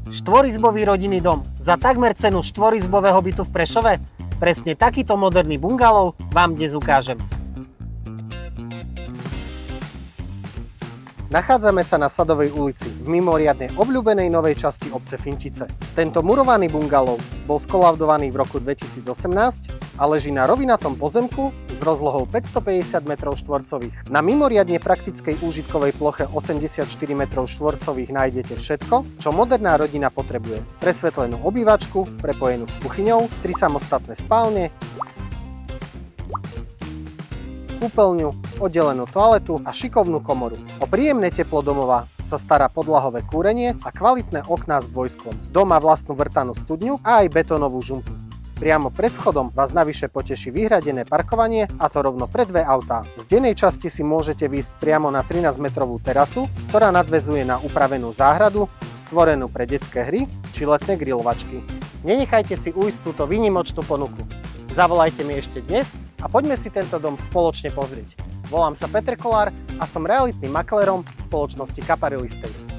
Štvorizbový rodinný dom za takmer cenu štvorizbového bytu v Prešove? Presne takýto moderný bungalov vám dnes ukážem. Nachádzame sa na Sadovej ulici, v mimoriadne obľúbenej novej časti obce Fintice. Tento murovaný bungalov bol skolaudovaný v roku 2018 a leží na rovinatom pozemku s rozlohou 550 m2. Na mimoriadne praktickej úžitkovej ploche 84 m2 nájdete všetko, čo moderná rodina potrebuje. Presvetlenú obývačku, prepojenú s kuchyňou, 3 samostatné spálne, kúpeľňu, oddelenú toaletu a šikovnú komoru. O príjemné teplo domova sa stará podlahové kúrenie a kvalitné okná s dvojsklom. Dom má vlastnú vrtanú studňu a aj betónovú žumpu. Priamo pred vchodom vás navyše poteší vyhradené parkovanie, a to rovno pre 2 autá. Z dennej časti si môžete výjsť priamo na 13-metrovú terasu, ktorá nadväzuje na upravenú záhradu, stvorenú pre detské hry či letné grilovačky. Nenechajte si ujsť túto výnimočnú ponuku. Zavolajte mi ešte dnes a poďme si tento dom spoločne pozrieť. Volám sa Peter Kolár a som realitným maklérom spoločnosti Kappa Real Estate.